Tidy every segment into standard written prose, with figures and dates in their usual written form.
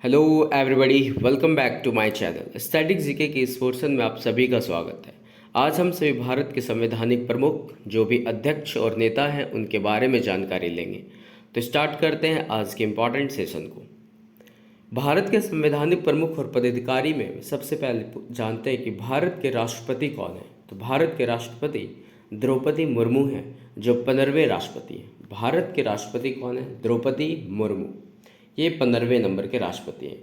Hello everybody, welcome back to my channel static GK के इस portion में आप सभी का स्वागत है। आज हम सभी भारत के संवैधानिक प्रमुख जो भी अध्यक्ष और नेता हैं उनके बारे में जानकारी लेंगे। तो स्टार्ट करते हैं आज के इम्पॉर्टेंट सेशन को। भारत के संवैधानिक प्रमुख और पदाधिकारी में सबसे पहले जानते हैं कि भारत के राष्ट्रपति कौन है। तो भारत के राष्ट्रपति द्रौपदी मुर्मू हैं, जो 15वें राष्ट्रपति हैं। भारत के राष्ट्रपति कौन है? द्रौपदी मुर्मू, ये 15वें नंबर के राष्ट्रपति हैं।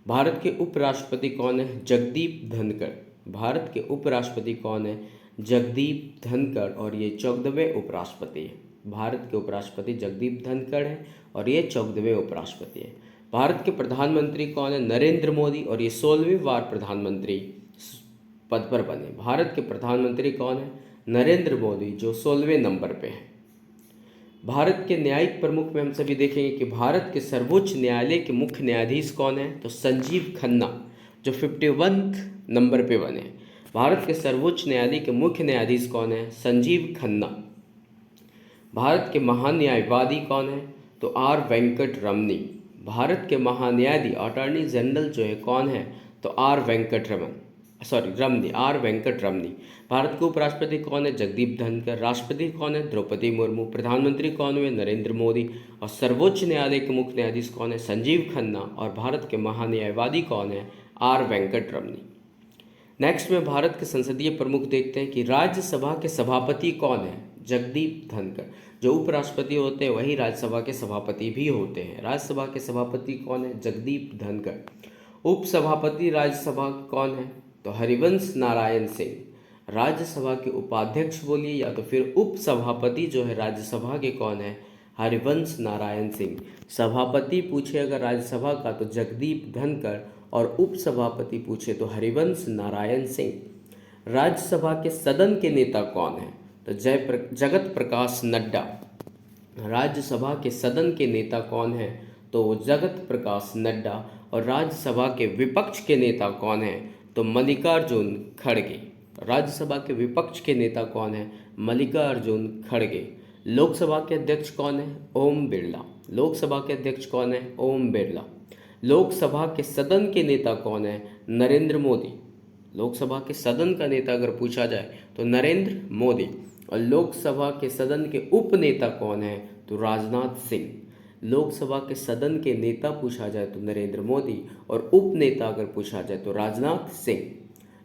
भारत के उपराष्ट्रपति कौन है? जगदीप धनखड़। भारत के उपराष्ट्रपति कौन है? जगदीप धनखड़, और ये 14वें उपराष्ट्रपति हैं। भारत के उपराष्ट्रपति जगदीप धनखड़ हैं और ये 14वें उपराष्ट्रपति हैं। भारत के प्रधानमंत्री कौन है? नरेंद्र मोदी, और ये 16वीं बार प्रधानमंत्री पद पर बने। भारत के प्रधानमंत्री कौन है? नरेंद्र मोदी, जो 16वें नंबर पे हैं। भारत के न्यायिक प्रमुख में हम सभी देखेंगे कि भारत के सर्वोच्च न्यायालय के मुख्य न्यायाधीश कौन है? तो संजीव खन्ना, जो 51 नंबर पे बने। भारत के सर्वोच्च न्यायालय के मुख्य न्यायाधीश कौन है? संजीव खन्ना। भारत के महान्यायवादी कौन है? तो आर वेंकट रमनी। भारत के महान्यायाधीश अटॉर्नी जनरल जो है कौन है? तो आर वेंकट रमनी। भारत के उपराष्ट्रपति कौन है? जगदीप धनखड़। राष्ट्रपति कौन है? द्रौपदी मुर्मू। प्रधानमंत्री कौन हुए? नरेंद्र मोदी। और सर्वोच्च न्यायालय के मुख्य न्यायाधीश कौन है? संजीव खन्ना। और भारत के महान्यायवादी कौन है? Are Venkat Ramani. नेक्स्ट में भारत के संसदीय प्रमुख देखते हैं कि राज्यसभा के सभापति कौन है? जगदीप धनखड़। जो उपराष्ट्रपति होते हैं वही राज्यसभा के सभापति भी होते हैं। राज्यसभा के सभापति कौन है? जगदीप धनखड़। उपसभापति राज्यसभा कौन है? तो हरिवंश नारायण सिंह। राज्यसभा के उपाध्यक्ष बोलिए या तो फिर उपसभापति जो है राज्यसभा के कौन है? हरिवंश नारायण सिंह। सभापति पूछे अगर राज्यसभा का तो जगदीप धनखड़, और उपसभापति पूछे तो हरिवंश नारायण सिंह। राज्यसभा के सदन के नेता कौन है? तो जगत प्रकाश नड्डा। राज्यसभा के सदन के नेता कौन है? तो जगत प्रकाश नड्डा। और राज्यसभा के विपक्ष के नेता कौन है? तो मल्लिकार्जुन खड़गे। राज्यसभा के विपक्ष के नेता कौन है? मल्लिकार्जुन खड़गे। लोकसभा के अध्यक्ष कौन है? ओम बिरला। लोकसभा के अध्यक्ष कौन है? ओम बिरला। लोकसभा के सदन के नेता कौन है? नरेंद्र मोदी। लोकसभा के सदन का नेता अगर पूछा जाए तो नरेंद्र मोदी। और लोकसभा के सदन के उपनेता कौन है? तो राजनाथ सिंह। लोकसभा के सदन के नेता पूछा जाए तो नरेंद्र मोदी, और उपनेता अगर पूछा जाए तो राजनाथ सिंह।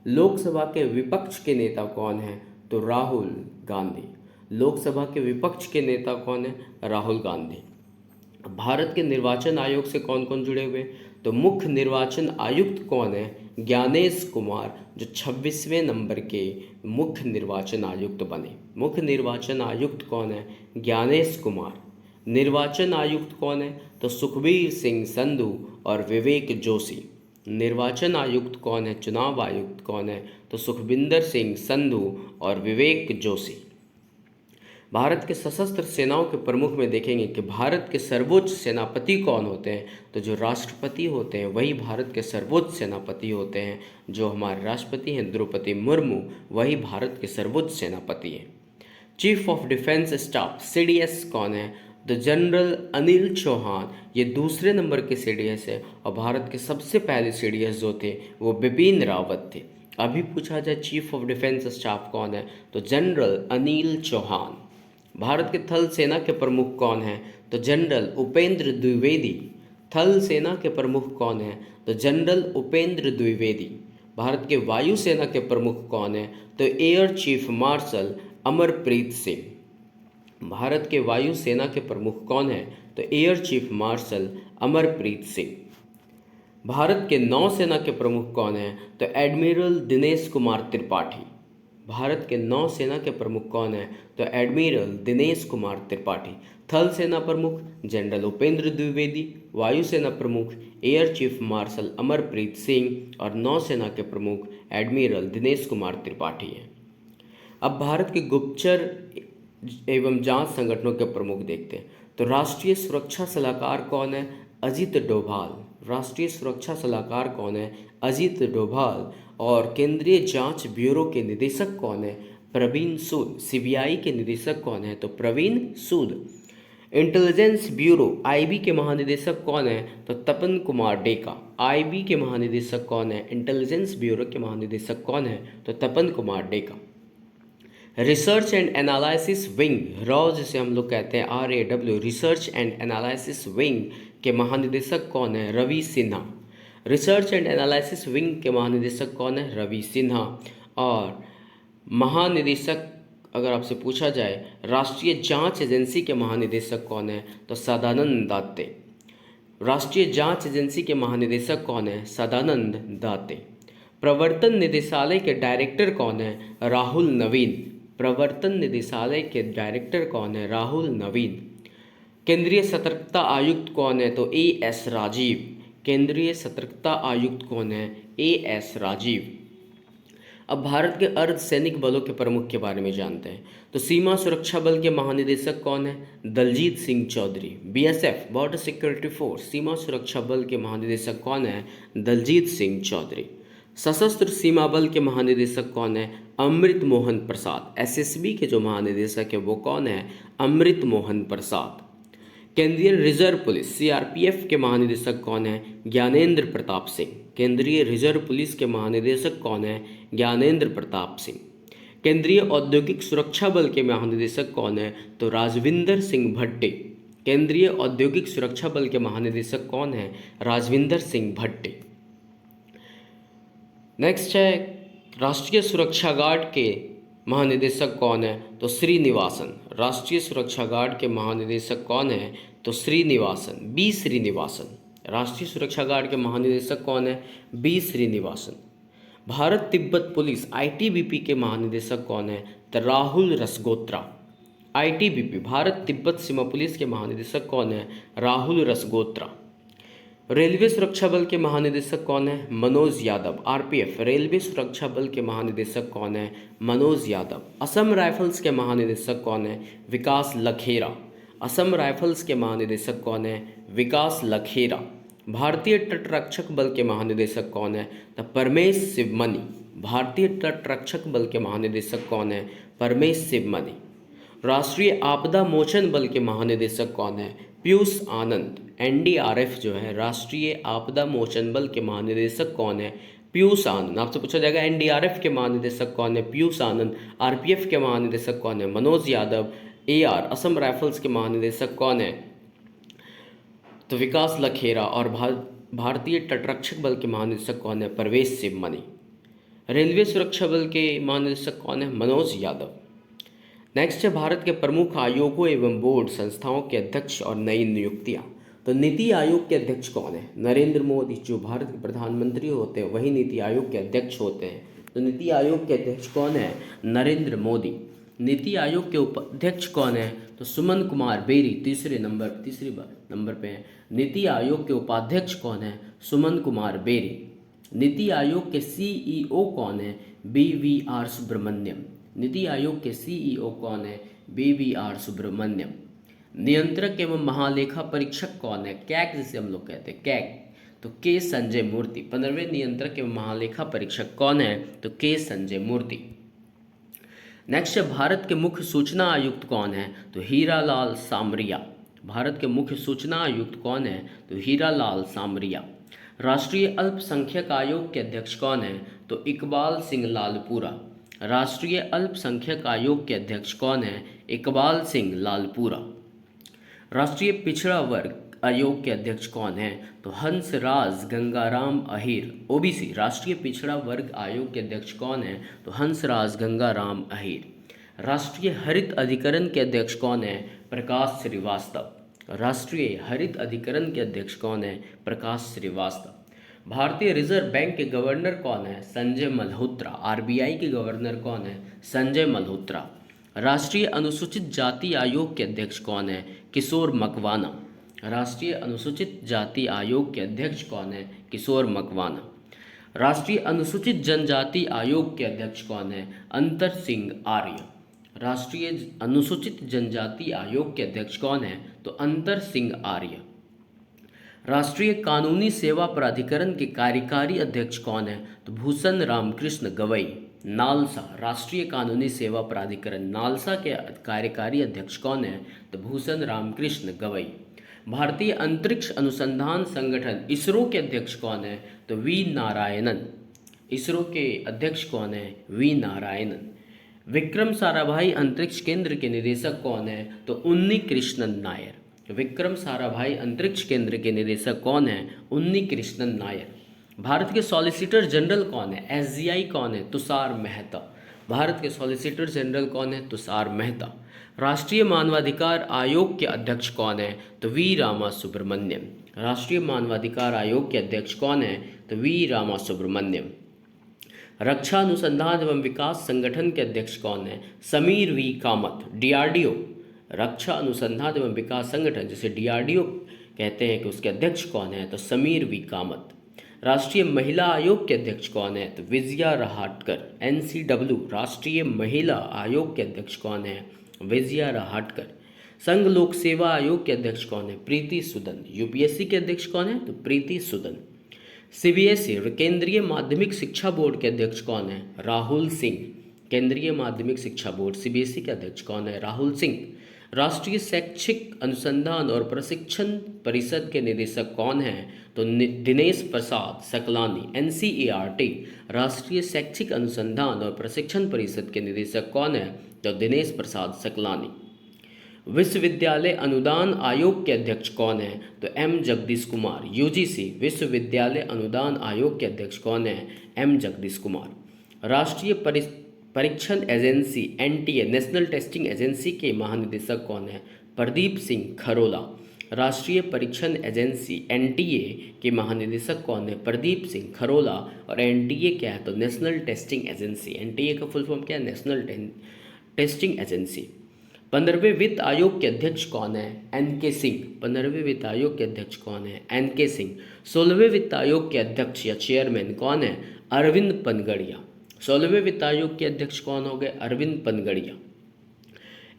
लोकसभा के विपक्ष के नेता कौन है? तो राहुल गांधी। लोकसभा के विपक्ष के नेता कौन है? राहुल गांधी। भारत के निर्वाचन आयोग से कौन कौन जुड़े हुए? तो मुख्य निर्वाचन आयुक्त कौन है? ज्ञानेश कुमार, जो 26वें नंबर के मुख्य निर्वाचन आयुक्त बने। मुख्य निर्वाचन आयुक्त कौन है? ज्ञानेश कुमार। निर्वाचन आयुक्त कौन है? तो सुखबीर सिंह संधू और विवेक जोशी। निर्वाचन आयुक्त कौन है? चुनाव आयुक्त कौन है? तो सुखविंदर सिंह संधू और विवेक जोशी। भारत के सशस्त्र सेनाओं के प्रमुख में देखेंगे कि भारत के सर्वोच्च सेनापति कौन होते हैं? तो जो राष्ट्रपति होते हैं वही भारत के सर्वोच्च सेनापति होते हैं। जो हमारे राष्ट्रपति हैं द्रौपदी मुर्मू, वही भारत के सर्वोच्च सेनापति हैं। Chief of defence staff CDS कौन है? तो जनरल अनिल चौहान, ये दूसरे नंबर के सीडीएस है। और भारत के सबसे पहले सीडीएस जो थे वो बिपिन रावत थे। अभी पूछा जाए चीफ ऑफ डिफेंस स्टाफ कौन है? तो जनरल अनिल चौहान। भारत के थल सेना के प्रमुख कौन हैं? तो जनरल उपेंद्र द्विवेदी। थल सेना के प्रमुख कौन हैं? तो जनरल उपेंद्र द्विवेदी। भारत के वायु सेना के प्रमुख कौन हैं? तो air chief marshal Amarpreet Singh. Bharat के वायु सेना के प्रमुख कौन हैं? तो air chief marshal Amarpreet Singh. Bharat के नौसेना के प्रमुख कौन हैं? तो एडमिरल दिनेश कुमार त्रिपाठी। भारत के नौसेना के प्रमुख कौन हैं? तो एडमिरल दिनेश कुमार त्रिपाठी। थल सेना प्रमुख जनरल उपेंद्र द्विवेदी। वायुसेना प्रमुख air chief marshal Amarpreet Singh. और नौसेना के प्रमुख एडमिरल दिनेश कुमार त्रिपाठी हैं। अब भारत के गुप्तचर एवं जांच संगठनों के प्रमुख देखते हैं। तो राष्ट्रीय सुरक्षा सलाहकार कौन है? अजित डोभाल। राष्ट्रीय सुरक्षा सलाहकार कौन है? अजित डोभाल। और केंद्रीय जांच ब्यूरो के निदेशक कौन है? प्रवीण सूद। सीबीआई के निदेशक कौन है? तो प्रवीण सूद। इंटेलिजेंस ब्यूरो आईबी के महानिदेशक कौन है? तो तपन कुमार डेका। आईबी के महानिदेशक कौन है? इंटेलिजेंस ब्यूरो के महानिदेशक कौन है? तो Tapan Kumar Deka. Research and analysis wing, रॉ जिसे हम लोग कहते हैं, RAW, research and analysis wing के महानिदेशक कौन है? Ravi Sinha. Research and analysis wing के महानिदेशक कौन है? रवि सिन्हा। और महानिदेशक अगर आपसे पूछा जाए राष्ट्रीय जांच एजेंसी के महानिदेशक कौन है? तो सदानंद दाते। राष्ट्रीय जांच एजेंसी के महानिदेशक कौन है? सदानंद दाते। प्रवर्तन निदेशालय के डायरेक्टर कौन है? राहुल नवीन। प्रवर्तन निदेशालय के डायरेक्टर कौन है? राहुल नवीन। केंद्रीय सतर्कता आयुक्त कौन है? तो AS राजीव। केंद्रीय सतर्कता आयुक्त कौन है? AS राजीव। अब भारत के अर्धसैनिक बलों के प्रमुख के बारे में जानते हैं। तो सीमा सुरक्षा बल के महानिदेशक कौन है? Daljeet Singh Chaudhary. BSF, border security force, सीमा सुरक्षा बल के महानिदेशक कौन है? दलजीत सिंह चौधरी। सशस्त्र सीमा बल के महानिदेशक कौन है? अमृत मोहन प्रसाद। SSB के जो महानिदेशक है वो कौन है? अमृत मोहन प्रसाद। केंद्रीय रिजर्व पुलिस CRPF के महानिदेशक कौन है? ज्ञानेंद्र प्रताप सिंह। केंद्रीय रिजर्व पुलिस के महानिदेशक कौन है? ज्ञानेंद्र प्रताप सिंह। केंद्रीय औद्योगिक सुरक्षा बल के महानिदेशक कौन है? तो राजविंदर सिंह भट्टे। केंद्रीय औद्योगिक सुरक्षा बल के महानिदेशक कौन है? राजविंदर सिंह भट्टे। नेक्स्ट है राष्ट्रीय सुरक्षा गार्ड के महानिदेशक कौन है? तो श्रीनिवासन। राष्ट्रीय सुरक्षा गार्ड के महानिदेशक कौन है? तो श्रीनिवासन, B श्रीनिवासन। राष्ट्रीय सुरक्षा गार्ड के महानिदेशक कौन है? B Srinivasan. Bharat Tibet police ITBP के महानिदेशक कौन है? तो राहुल रसगोत्रा। ITBP, भारत तिब्बत सीमा पुलिस के महानिदेशक कौन है? राहुल रसगोत्रा। रेलवे सुरक्षा बल के महानिदेशक कौन है? मनोज यादव। RPF, रेलवे सुरक्षा बल के महानिदेशक कौन है? मनोज यादव। असम राइफल्स के महानिदेशक कौन है? विकास लखेरा। असम राइफल्स के महानिदेशक कौन है? विकास लखेरा। भारतीय तटरक्षक बल के महानिदेशक कौन है? तो परमेश शिवमणि। भारतीय तटरक्षक बल के महानिदेशक कौन है? परमेश शिवमणि। राष्ट्रीय आपदा मोचन बल के महानिदेशक कौन है? पीयूष आनंद। NDRF जो है, राष्ट्रीय आपदा मोचन बल के महानिदेशक कौन है? पीयूष आनंद। आपसे पूछा जाएगा NDRF के महानिदेशक कौन है? पीयूष आनंद। RPF के महानिदेशक कौन है? मनोज यादव। AR, असम राइफल्स के महानिदेशक कौन है? तो विकास लखेरा। और भारतीय तटरक्षक बल के महानिदेशक कौन है? परवेश शिवमणि। रेलवे सुरक्षा बल के महानिदेशक कौन है? मनोज यादव। नेक्स्ट है भारत के प्रमुख आयोगों एवं बोर्ड संस्थाओं के अध्यक्ष और नई नियुक्तियां। तो नीति आयोग के अध्यक्ष कौन है? नरेंद्र मोदी। जो भारत के प्रधानमंत्री होते हैं वही नीति आयोग के अध्यक्ष होते हैं। तो नीति आयोग के अध्यक्ष कौन है? नरेंद्र मोदी। नीति आयोग के उपाध्यक्ष कौन है? तो सुमन कुमार बेरी। तीसरे नंबर पे है। नीति आयोग के उपाध्यक्ष कौन है? सुमन कुमार बेरी। नीति आयोग के CEO कौन है? BVR सुब्रमण्यम। नीति आयोग के CEO कौन है? BVR सुब्रमण्यम। नियंत्रक एवं महालेखा परीक्षक कौन है? कैग जिसे हम लोग कहते हैं, कैग। तो K संजय मूर्ति। 15वें नियंत्रक एवं महालेखा परीक्षक कौन है? तो K संजय मूर्ति। नेक्स्ट है भारत के मुख्य सूचना आयुक्त कौन है? तो हीरालाल सामरिया। भारत के मुख्य सूचना आयुक्त कौन है? तो हीरालाल सामरिया। राष्ट्रीय अल्पसंख्यक आयोग के अध्यक्ष कौन है? तो इकबाल सिंह लालपुरा। राष्ट्रीय अल्पसंख्यक आयोग के अध्यक्ष कौन है? इकबाल सिंह लालपुरा। राष्ट्रीय पिछड़ा वर्ग आयोग के अध्यक्ष कौन है? तो हंसराज गंगाराम अहीर। OBC, राष्ट्रीय पिछड़ा वर्ग आयोग के अध्यक्ष कौन है? तो हंसराज गंगाराम अहीर। राष्ट्रीय हरित अधिकरण के अध्यक्ष कौन है? प्रकाश श्रीवास्तव। राष्ट्रीय हरित अधिकरण के अध्यक्ष कौन है? प्रकाश श्रीवास्तव। भारतीय रिजर्व बैंक के गवर्नर कौन है? संजय मल्होत्रा। RBI के गवर्नर कौन है? संजय मल्होत्रा। राष्ट्रीय अनुसूचित जाति आयोग के अध्यक्ष कौन है? किशोर मकवाना। राष्ट्रीय अनुसूचित जाति आयोग के अध्यक्ष कौन है? किशोर मकवाना। राष्ट्रीय अनुसूचित जनजाति आयोग के अध्यक्ष कौन है? अंतर सिंह आर्य। राष्ट्रीय अनुसूचित जनजाति आयोग के अध्यक्ष कौन है? तो अंतर सिंह आर्य। राष्ट्रीय कानूनी सेवा प्राधिकरण के कार्यकारी अध्यक्ष कौन है? तो भूषण रामकृष्ण गवई। नालसा राष्ट्रीय कानूनी सेवा प्राधिकरण, नालसा के कार्यकारी अध्यक्ष कौन है? तो भूषण रामकृष्ण गवई। भारतीय अंतरिक्ष अनुसंधान संगठन इसरो के अध्यक्ष कौन है? तो वी नारायणन। इसरो के अध्यक्ष कौन है? वी नारायणन। विक्रम साराभाई अंतरिक्ष केंद्र के निदेशक कौन है? तो उन्नी कृष्णन नायर। विक्रम साराभाई अंतरिक्ष केंद्र के निदेशक कौन है? उन्नी कृष्णन नायर। भारत के सॉलिसिटर जनरल कौन है? एसजीआई कौन है? तुषार मेहता। भारत के सॉलिसिटर जनरल कौन है? तुषार मेहता। राष्ट्रीय मानवाधिकार आयोग के अध्यक्ष कौन है? तो वी रामा सुब्रमण्यम। राष्ट्रीय मानवाधिकार आयोग के अध्यक्ष कौन है? तो वी रामा सुब्रमण्यम। रक्षा अनुसंधान एवं विकास संगठन के अध्यक्ष कौन है? समीर वी कामत। डीआरडीओ, रक्षा अनुसंधान एवं विकास संगठन जिसे डीआरडीओ कहते हैं, कि उसके अध्यक्ष कौन है? तो समीर वी कामत। राष्ट्रीय महिला आयोग के अध्यक्ष कौन है? तो विजया रहाटकर। एनसीडब्ल्यू राष्ट्रीय महिला आयोग के अध्यक्ष कौन है? विजया रहाटकर। संघ लोक सेवा आयोग के अध्यक्ष कौन है? प्रीति सुदन। यूपीएससी के अध्यक्ष कौन है? तो प्रीति सुदन। सीबीएसई केंद्रीय माध्यमिक शिक्षा बोर्ड के अध्यक्ष कौन है? राहुल सिंह। केंद्रीय माध्यमिक शिक्षा बोर्ड सीबीएसई के अध्यक्ष कौन है? राहुल सिंह। राष्ट्रीय शैक्षिक अनुसंधान और प्रशिक्षण परिषद के निदेशक कौन है? तो दिनेश प्रसाद सकलानी। एनसीईआरटी राष्ट्रीय शैक्षिक अनुसंधान और प्रशिक्षण परिषद के निदेशक कौन है? तो दिनेश प्रसाद सकलानी। विश्वविद्यालय अनुदान आयोग के अध्यक्ष कौन है? तो एम जगदीश कुमार। यूजीसी विश्वविद्यालय अनुदान आयोग के अध्यक्ष कौन है? एम जगदीश कुमार। राष्ट्रीय परीक्षण agency NTA national testing agency के महानिदेशक कौन है? प्रदीप सिंह खरोला। राष्ट्रीय परीक्षण एजेंसी एनटीए के महानिदेशक कौन है? प्रदीप सिंह खरोला। और एनटीए क्या है? तो नेशनल टेस्टिंग एजेंसी। एनटीए का फुल फॉर्म क्या है? National testing agency. 15वें वित्त आयोग के अध्यक्ष कौन है? एनके सिंह। 15वें वित्त आयोग के अध्यक्ष कौन है? एनके सिंह। 16वें वित्त आयोग के अध्यक्ष या चेयरमैन कौन है? अरविंद पनगड़िया। 16वें वित्त आयोग के अध्यक्ष कौन हो गए? अरविंद पनगड़िया।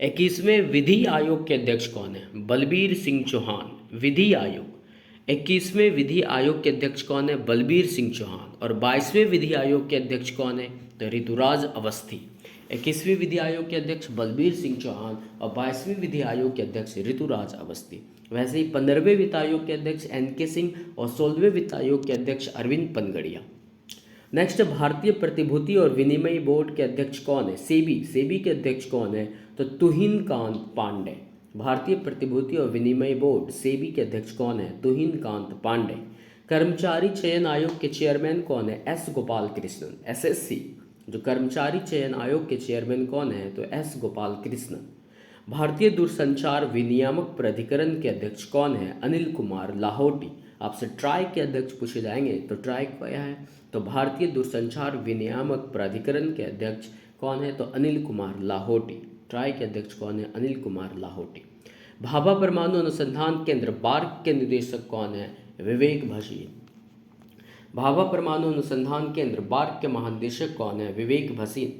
21वें विधि आयोग के अध्यक्ष कौन है? बलबीर सिंह चौहान। विधि आयोग 21वें विधि आयोग के अध्यक्ष कौन है? बलबीर सिंह चौहान। और 22वें विधि आयोग के अध्यक्ष कौन है? तो ऋतुराज अवस्थी। 21वीं विधि आयोग के अध्यक्ष बलबीर सिंह चौहान और 22वीं विधि आयोग के अध्यक्ष ऋतुराज अवस्थी। वैसे ही 15वें वित्त आयोग के अध्यक्ष एनके सिंह और 16वें वित्त आयोग के अध्यक्ष अरविंद पनगड़िया। नेक्स्ट, भारतीय प्रतिभूति और विनिमय बोर्ड के अध्यक्ष कौन है? सेबी। सेबी के अध्यक्ष कौन है? तो तुहिन कांत पांडे। भारतीय प्रतिभूति और विनिमय बोर्ड सेबी के अध्यक्ष कौन है? तुहिन कांत पांडे। कर्मचारी चयन आयोग के चेयरमैन कौन है? एस गोपाल कृष्णन। एसएससी जो कर्मचारी चयन आयोग के चेयरमैन कौन है? तो एस गोपाल कृष्णन। भारतीय दूरसंचार विनियामक प्राधिकरण के अध्यक्ष कौन है? अनिल कुमार लाहौटी। आपसे ट्राई के अध्यक्ष पूछे जाएंगे तो ट्राई क्या है? तो भारतीय दूरसंचार विनियामक प्राधिकरण के अध्यक्ष कौन है? तो अनिल कुमार लाहौटी। ट्राई के अध्यक्ष कौन है? अनिल कुमार लाहौटी। भाभा परमाणु अनुसंधान केंद्र बार्क के निदेशक कौन है? विवेक भसीन। भाभा परमाणु अनुसंधान केंद्र बार्क के महानिदेशक कौन है? विवेक भसीन।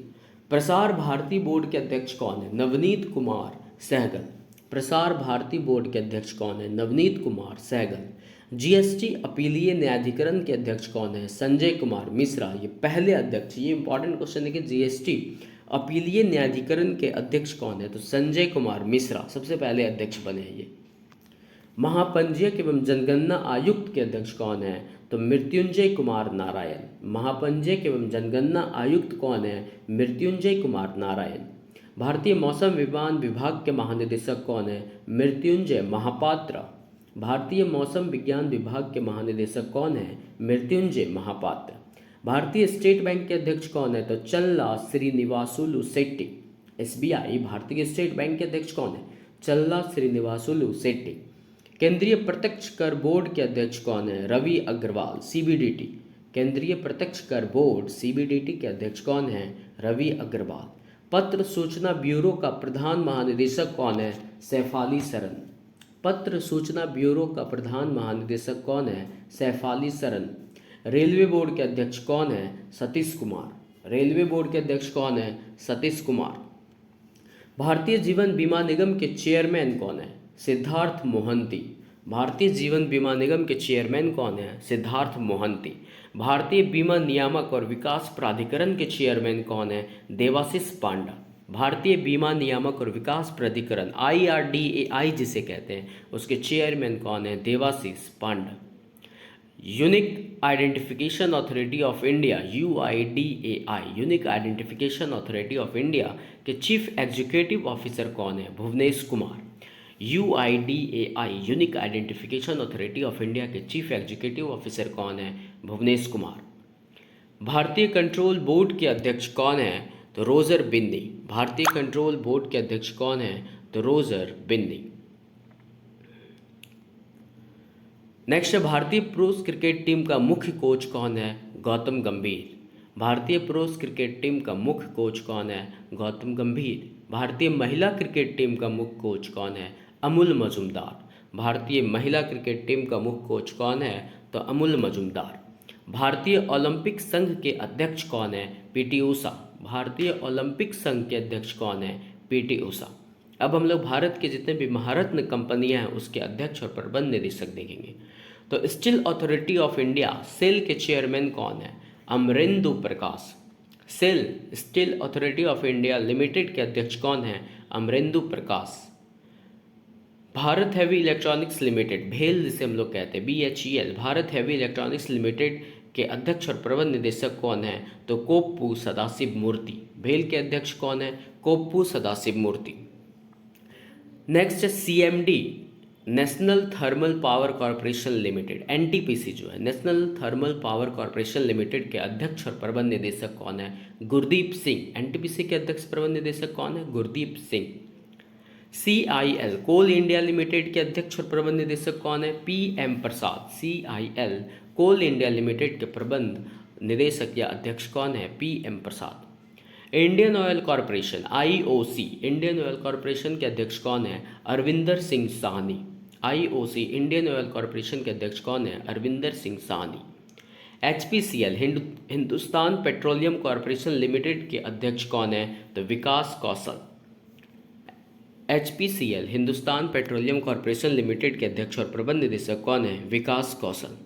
प्रसार भारती बोर्ड के अध्यक्ष कौन है? नवनीत कुमार सहगल। प्रसार भारती बोर्ड के अध्यक्ष कौन है? नवनीत कुमार सहगल। जीएसटी अपीलीय न्यायाधिकरण के अध्यक्ष कौन है? संजय कुमार मिश्रा। ये पहले अध्यक्ष, ये इंपॉर्टेंट क्वेश्चन है कि जीएसटी अपीलीय न्यायाधिकरण के अध्यक्ष कौन है? तो संजय कुमार मिश्रा सबसे पहले अध्यक्ष बने हैं ये। महापंजीयक एवं जनगणना आयुक्त के अध्यक्ष कौन है? तो मृत्युंजय कुमार नारायण। महापंजीयक एवं जनगणना आयुक्त कौन है? मृत्युंजय कुमार नारायण। भारतीय मौसम विज्ञान विभाग के महानिदेशक कौन है? मृत्युंजय महापात्र। भारतीय मौसम विज्ञान विभाग के महानिदेशक कौन है? मृत्युंजय महापात्र। भारतीय स्टेट बैंक के अध्यक्ष कौन है? तो चल्ला श्रीनिवासुलु शेट्टी। एसबीआई भारतीय स्टेट बैंक के अध्यक्ष कौन है? चल्ला श्रीनिवासुलु शेट्टी। केंद्रीय प्रत्यक्ष कर बोर्ड के अध्यक्ष कौन है? रवि अग्रवाल। सीबीडीटी केंद्रीय प्रत्यक्ष कर बोर्ड सीबीडीटी के अध्यक्ष कौन है? रवि अग्रवाल। पत्र सूचना ब्यूरो का प्रधान महानिदेशक कौन है? सैफाली सरन। पत्र सूचना ब्यूरो का प्रधान महानिदेशक कौन है? सैफाली सरन। रेलवे बोर्ड के अध्यक्ष कौन है? सतीश कुमार। रेलवे बोर्ड के अध्यक्ष कौन है? सतीश कुमार। भारतीय जीवन बीमा निगम के चेयरमैन कौन है? सिद्धार्थ मोहंती। भारतीय जीवन बीमा निगम के चेयरमैन कौन हैं? सिद्धार्थ मोहंती। भारतीय बीमा नियामक और विकास प्राधिकरण के चेयरमैन कौन हैं? देवाशीष पांडा। भारतीय बीमा नियामक और विकास प्राधिकरण IRDAI जिसे कहते हैं, उसके चेयरमैन कौन हैं? Debashish Panda. Unique identification authority of India UIDAI, unique identification authority of India के चीफ एग्जीक्यूटिव ऑफिसर कौन है? Bhuvnesh Kumar. UIDAI, unique identification authority of India के चीफ एग्जीक्यूटिव ऑफिसर कौन है? भुवनेश कुमार। भारतीय कंट्रोल बोर्ड के अध्यक्ष कौन है? तो रोजर बिन्नी। भारतीय कंट्रोल बोर्ड के अध्यक्ष कौन है? तो रोजर बिन्नी। नेक्स्ट है, भारतीय पुरुष क्रिकेट टीम का मुख्य कोच कौन है? गौतम गंभीर। भारतीय पुरुष क्रिकेट टीम का मुख्य कोच कौन है? गौतम गंभीर। भारतीय महिला क्रिकेट टीम का मुख्य कोच कौन है? अमूल मजुमदार। भारतीय महिला क्रिकेट टीम का मुख्य कोच कौन है? तो अमूल मजुमदार। भारतीय ओलंपिक संघ के अध्यक्ष कौन है? PT ऊषा। भारतीय ओलंपिक संघ के अध्यक्ष कौन है? PT ऊषा। अब हम लोग भारत के जितने भी महारत्न कंपनियां हैं उसके अध्यक्ष और प्रबंध निदेशक देखेंगे। तो steel authority of India SAIL के चेयरमैन कौन है? Amarendu Prakash. SAIL steel authority of India limited के अध्यक्ष कौन है? Amarendu Prakash. Bharat heavy electronics limited, भेल जिसे हम लोग कहते हैं, BHEL, Bharat heavy electronics limited के अध्यक्ष और प्रबंध निदेशक कौन है? तो कोप्पू सदाशिव मूर्ति। भेल के अध्यक्ष कौन है? कोप्पू सदाशिव मूर्ति। नेक्स्ट है CMD, national thermal power corporation limited, NTPC जो है, national thermal power corporation limited के अध्यक्ष और प्रबंध निदेशक कौन है? गुरदीप सिंह। NTPC के अध्यक्ष प्रबंध निदेशक कौन है? Gurdeep Singh. CIL, coal India limited के अध्यक्ष और प्रबंध निदेशक कौन है? PM Prasad. CIL, coal India limited के प्रबंध निदेशक या अध्यक्ष कौन है? PM Prasad. Indian oil corporation IOC, Indian oil corporation के अध्यक्ष कौन है? Arvinder Singh Sahni. IOC, Indian oil corporation के अध्यक्ष कौन है? Arvinder Singh Sahni. HPCL, Hindustan petroleum corporation limited के अध्यक्ष कौन है? तो Vikas Kaushal. HPCL, Hindustan petroleum corporation limited के अध्यक्ष और प्रबंध निदेशक कौन है? विकास कौशल।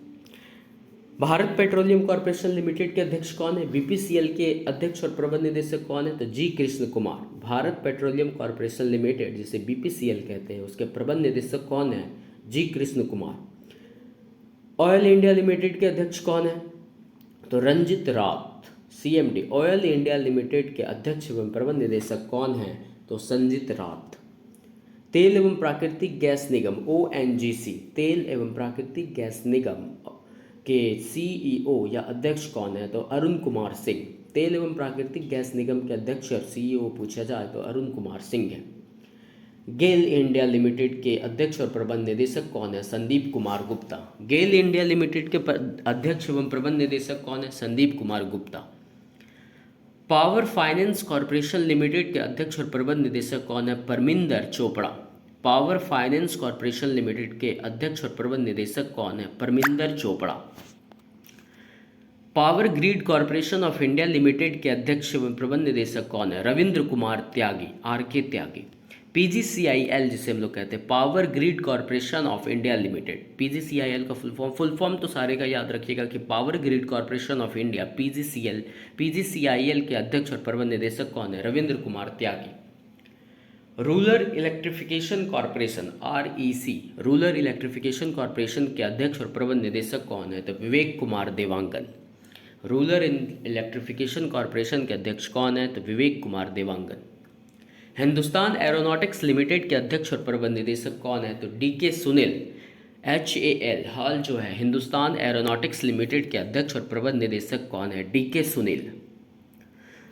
भारत पेट्रोलियम कॉरपोरेशन लिमिटेड के अध्यक्ष कौन है? BPCL के अध्यक्ष और प्रबंध निदेशक कौन है? तो G Krishna Kumar. Bharat petroleum corporation limited जिसे BPCL कहते हैं उसके प्रबंध निदेशक कौन है? G Krishna Kumar. Oil India limited के अध्यक्ष कौन है? तो रंजित रात। CMD, ऑयल इंडिया लिमिटेड के अध्यक्ष एवं प्रबंध निदेशक कौन है? तो संजित रात। तेल एवं प्राकृतिक गैस निगम ONGC, तेल एवं प्राकृतिक गैस निगम के CEO या अध्यक्ष कौन है? तो अरुण कुमार सिंह। तेल एवं प्राकृतिक गैस निगम के अध्यक्ष और CEO पूछा जाए तो अरुण कुमार सिंह है। गेल इंडिया लिमिटेड के अध्यक्ष और प्रबंध निदेशक कौन है? संदीप कुमार गुप्ता। गेल इंडिया लिमिटेड के अध्यक्ष एवं प्रबंध निदेशक कौन है? Sandeep Kumar Gupta. Power finance corporation limited के अध्यक्ष और प्रबंध निदेशक कौन है? Parminder Chopra. Power finance corporation limited के अध्यक्ष और प्रबंध निदेशक कौन है? Parminder Chopra. Power grid corporation of India limited के अध्यक्ष एवं प्रबंध निदेशक कौन है? रविंद्र कुमार त्यागी, RK त्यागी। PGCIL जिसे हम लोग कहते हैं, power grid corporation of India limited, PGCIL का फुल फॉर्म तो सारे का याद रखिएगा कि power grid corporation of India PGCIL के अध्यक्ष और प्रबंध निदेशक कौन है? Ravindra Kumar Tyagi. Rural electrification corporation REC, rural electrification corporation के अध्यक्ष और प्रबंध निदेशक कौन है? तो Vivek Kumar Dewangan. Rural electrification corporation के अध्यक्ष कौन है? तो विवेक कुमार देवांगन। हिंदुस्तान एरोनॉटिक्स लिमिटेड के अध्यक्ष और प्रबंध निदेशक कौन है? तो DK सुनील। HAL, हाल जो है, हिंदुस्तान एरोनॉटिक्स लिमिटेड के अध्यक्ष और प्रबंध निदेशक कौन है? DK सुनील।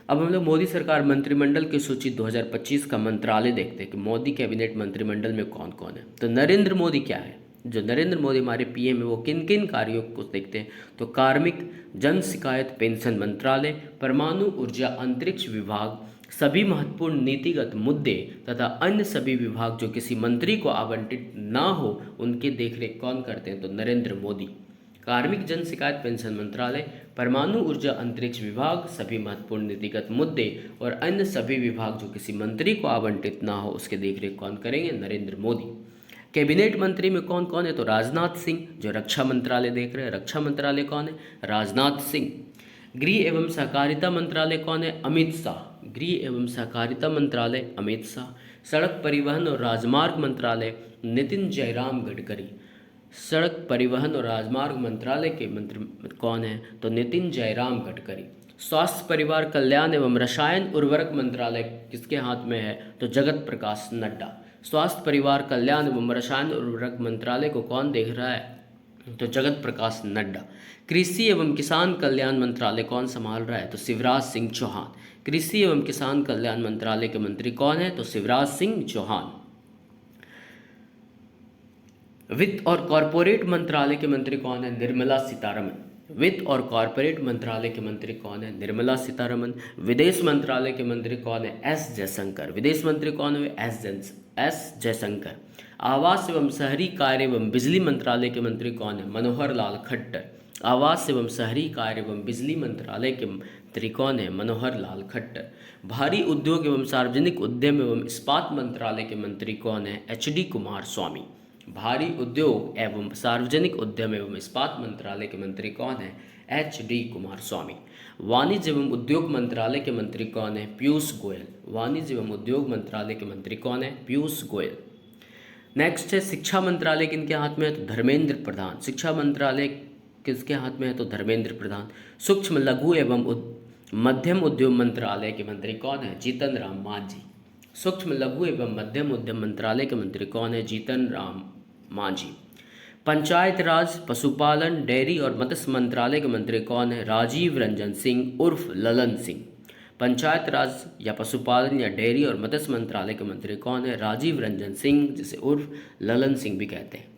अब हम लोग मोदी सरकार मंत्रिमंडल की सूची 2025 का मंत्रालय देखते हैं कि मोदी कैबिनेट मंत्रिमंडल में कौन कौन है। तो नरेंद्र मोदी क्या है? जो नरेंद्र मोदी हमारे PM है वो किन किन कार्यों को देखते हैं? तो कार्मिक, जन शिकायत पेंशन मंत्रालय, परमाणु ऊर्जा अंतरिक्ष विभाग, सभी महत्वपूर्ण नीतिगत मुद्दे तथा अन्य सभी विभाग जो किसी मंत्री को आवंटित ना हो उनकी देखरेख कौन करते हैं? तो नरेंद्र मोदी। कार्मिक, जन शिकायत पेंशन मंत्रालय, परमाणु ऊर्जा अंतरिक्ष विभाग, सभी महत्वपूर्ण नीतिगत मुद्दे और अन्य सभी विभाग जो किसी मंत्री को आवंटित ना हो उसके देखरेख कौन करेंगे? नरेंद्र मोदी। कैबिनेट मंत्री में कौन कौन है? तो राजनाथ सिंह, जो रक्षा मंत्रालय देख रहे हैं, रक्षा मंत्रालय कौन है? राजनाथ सिंह। गृह एवं सहकारिता मंत्रालय कौन है? अमित शाह। गृह एवं सहकारिता मंत्रालय अमित शाह। सड़क परिवहन और राजमार्ग मंत्रालय नितिन जयराम गडकरी। सड़क परिवहन और राजमार्ग मंत्रालय के मंत्री कौन है? तो नितिन जयराम गडकरी। स्वास्थ्य परिवार कल्याण एवं रसायन उर्वरक मंत्रालय किसके हाथ में है? तो जगत प्रकाश नड्डा। स्वास्थ्य परिवार कल्याण एवं रसायन उर्वरक मंत्रालय को कौन देख रहा है? तो जगत प्रकाश नड्डा। कृषि एवं किसान कल्याण मंत्रालय कौन संभाल रहा है? तो शिवराज सिंह चौहान। कृषि एवं किसान कल्याण मंत्रालय के मंत्री कौन है? तो शिवराज सिंह चौहान। वित्त और कॉरपोरेट मंत्रालय के मंत्री कौन है? निर्मला सीतारमन। वित्त और कॉरपोरेट मंत्रालय के मंत्री कौन है? निर्मला सीतारमन। विदेश मंत्रालय के मंत्री कौन है? एस जयशंकर। विदेश मंत्री कौन हुए? एस जयशंकर। आवास एवं शहरी कार्य एवं बिजली मंत्रालय के मंत्री कौन है? मनोहर लाल खट्टर। आवास एवं शहरी कार्य एवं बिजली मंत्रालय के मंत्री कौन है? मनोहर लाल खट्टर। भारी उद्योग एवं सार्वजनिक उद्यम एवं इस्पात मंत्रालय के मंत्री कौन है? HD कुमार स्वामी। भारी उद्योग एवं सार्वजनिक उद्यम एवं इस्पात मंत्रालय के मंत्री कौन है? HD कुमार स्वामी। वाणिज्य एवं उद्योग मंत्रालय के मंत्री कौन है? पीयूष गोयल। वाणिज्य एवं उद्योग मंत्रालय के मंत्री कौन है? पीयूष गोयल। नेक्स्ट है शिक्षा मंत्रालय किनके हाथ में है? तो धर्मेंद्र प्रधान। शिक्षा मंत्रालय किसके हाथ में है? तो धर्मेंद्र प्रधान। सूक्ष्म लघु एवं मध्यम उद्योग मंत्रालय के मंत्री कौन है? जीतन राम मांझी। सूक्ष्म लघु एवं मध्यम उद्यम मंत्रालय के मंत्री कौन है? जीतन राम मांझी। पंचायत राज, पशुपालन, डेयरी और मत्स्य मंत्रालय के मंत्री कौन है? राजीव रंजन सिंह उर्फ ललन सिंह। पंचायत राज या पशुपालन या डेयरी और मत्स्य मंत्रालय के मंत्री कौन है? राजीव रंजन सिंह, जिसे उर्फ ललन सिंह भी कहते हैं।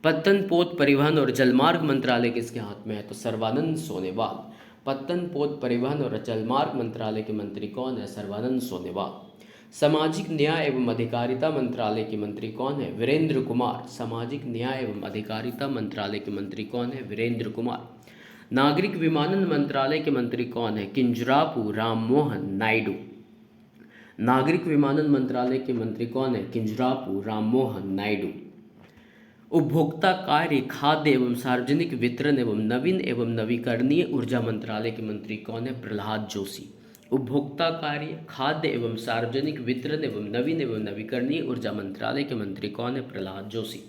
पत्तन पोत परिवहन और जलमार्ग मंत्रालय किसके हाथ में है? तो सर्बानंद सोनेवाल। पत्तन पोत परिवहन और जलमार्ग मंत्रालय के मंत्री कौन है? सर्बानंद सोनेवाल। सामाजिक न्याय एवं अधिकारिता मंत्रालय के मंत्री कौन है? वीरेंद्र कुमार। सामाजिक न्याय एवं अधिकारिता मंत्रालय के मंत्री कौन है? वीरेंद्र कुमार। नागरिक विमानन मंत्रालय के मंत्री कौन है? किंजरापू राममोहन नायडू। नागरिक विमानन मंत्रालय के मंत्री कौन है? किंजरापू राममोहन नायडू। उपभोक्ता कार्य, खाद्य एवं सार्वजनिक वितरण एवं नवीन एवं नवीकरणीय ऊर्जा मंत्रालय के मंत्री कौन है? प्रहलाद जोशी। उपभोक्ता कार्य, खाद्य एवं सार्वजनिक वितरण एवं नवीन एवं नवीकरणीय ऊर्जा मंत्रालय के मंत्री कौन है? प्रहलाद जोशी।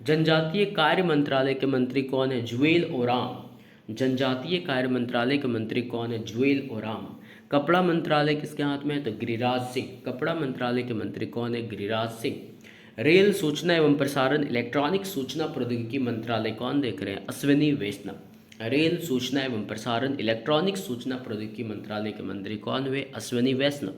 जनजातीय कार्य मंत्रालय के मंत्री कौन है? जुएल ओराम। जनजातीय कार्य मंत्रालय के मंत्री कौन है? जुएल ओराम। कपड़ा मंत्रालय किसके हाथ में है? तो गिरिराज सिंह। कपड़ा मंत्रालय के मंत्री कौन है? गिरिराज सिंह। रेल, सूचना एवं प्रसारण, इलेक्ट्रॉनिक सूचना प्रौद्योगिकी मंत्रालय कौन देख रहे हैं? अश्विनी वैष्णव। रेल, सूचना एवं प्रसारण, इलेक्ट्रॉनिक सूचना प्रौद्योगिकी मंत्रालय के मंत्री कौन हुए? अश्विनी वैष्णव।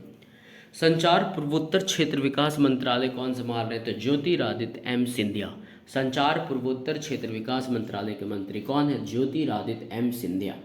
संचार पूर्वोत्तर क्षेत्र विकास मंत्रालय कौन संभाल रहे? तो ज्योतिरादित्य M सिंधिया। संचार पूर्वोत्तर क्षेत्र विकास मंत्रालय के मंत्री कौन है? ज्योतिरादित्य M सिंधिया।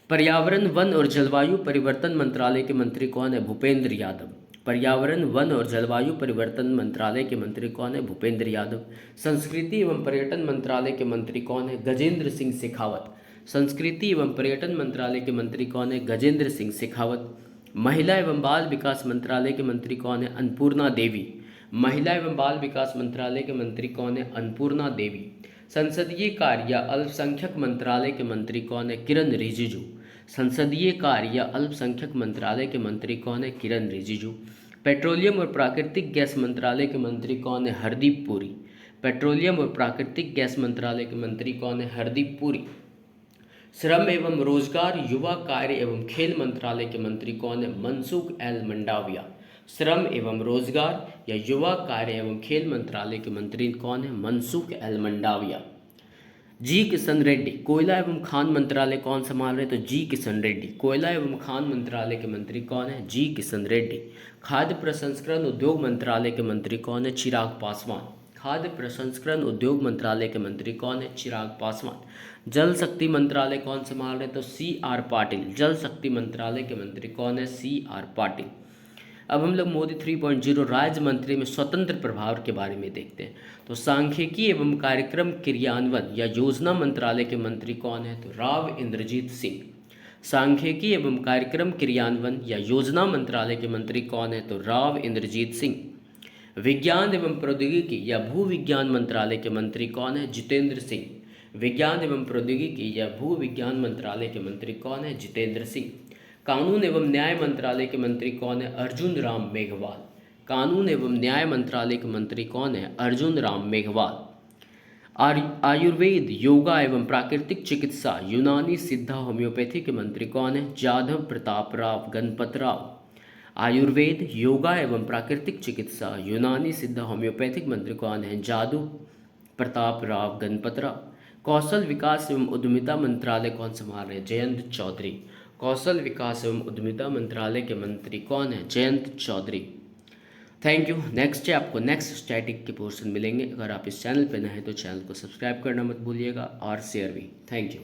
पर्यावरण, वन और जलवायु परिवर्तन मंत्रालय के मंत्री कौन है? भूपेंद्र यादव। पर्यावरण, वन और जलवायु परिवर्तन मंत्रालय के मंत्री कौन है? भूपेंद्र यादव। संस्कृति एवं पर्यटन मंत्रालय के मंत्री कौन है? गजेंद्र सिंह शेखावत। संस्कृति एवं पर्यटन मंत्रालय के मंत्री कौन है? गजेंद्र सिंह शेखावत। महिला एवं बाल विकास मंत्रालय के मंत्री कौन है? अन्नपूर्णा देवी। महिला एवं बाल विकास मंत्रालय के मंत्री कौन है? अन्नपूर्णा देवी। संसदीय कार्य या अल्पसंख्यक मंत्रालय के मंत्री कौन है? किरण रिजिजू। संसदीय कार्य या अल्पसंख्यक मंत्रालय के मंत्री कौन है? किरण रिजिजू। पेट्रोलियम और प्राकृतिक गैस मंत्रालय के मंत्री कौन है? हरदीप पुरी। पेट्रोलियम और प्राकृतिक गैस मंत्रालय के मंत्री कौन है? हरदीप पुरी। श्रम एवं रोजगार, युवा कार्य एवं खेल मंत्रालय के मंत्री कौन है? मनसुख एल मंडाविया। श्रम एवं रोजगार या युवा कार्य एवं खेल मंत्रालय के मंत्री कौन है? मनसुख एल मंडाविया। जी किशन रेड्डी। कोयला एवं खान मंत्रालय कौन संभाल रहे? तो जी किशन रेड्डी। कोयला एवं खान मंत्रालय के मंत्री कौन है? जी किशन रेड्डी। खाद्य प्रसंस्करण उद्योग मंत्रालय के मंत्री कौन है? चिराग पासवान। खाद्य प्रसंस्करण उद्योग मंत्रालय के मंत्री कौन है? चिराग पासवान। जल शक्ति मंत्रालय कौन संभाल रहे? तो CR पाटिल। जल शक्ति मंत्रालय के मंत्री कौन है? CR पाटिल। अब हम लोग मोदी 3.0 राज्य मंत्री में स्वतंत्र प्रभार के बारे में देखते हैं। तो सांख्यिकी एवं कार्यक्रम क्रियान्वयन या योजना मंत्रालय के मंत्री कौन है? तो राव इंद्रजीत सिंह। सांख्यिकी एवं कार्यक्रम क्रियान्वयन या योजना मंत्रालय के मंत्री कौन है? तो राव इंद्रजीत सिंह। विज्ञान एवं प्रौद्योगिकी या भू विज्ञान मंत्रालय के मंत्री कौन है? जितेंद्र सिंह। विज्ञान एवं प्रौद्योगिकी या भू विज्ञान मंत्रालय के मंत्री कौन है? जितेंद्र सिंह। कानून एवं न्याय मंत्रालय के मंत्री कौन है? अर्जुन राम मेघवाल। कानून एवं न्याय मंत्रालय के मंत्री कौन है? अर्जुन राम मेघवाल। आयुर्वेद, योगा एवं प्राकृतिक चिकित्सा, यूनानी, सिद्धा, होम्योपैथी के मंत्री कौन है? जाधव प्रताप राव गणपतराव। आयुर्वेद, योगा एवं प्राकृतिक चिकित्सा, यूनानी, सिद्धा, होम्योपैथिक मंत्री कौन है? जाधव प्रताप राव गणपतराव। कौशल विकास एवं उद्यमिता मंत्रालय कौन संभाल रहे हैं? जयंत चौधरी। कौशल विकास एवं उद्यमिता मंत्रालय के मंत्री कौन है? Jayant Chaudhary. Thank you. Next है आपको नेक्स्ट स्टैटिक के पोर्शन मिलेंगे। अगर आप इस चैनल पर नए हैं तो चैनल को सब्सक्राइब करना मत भूलिएगा और शेयर भी। Thank you.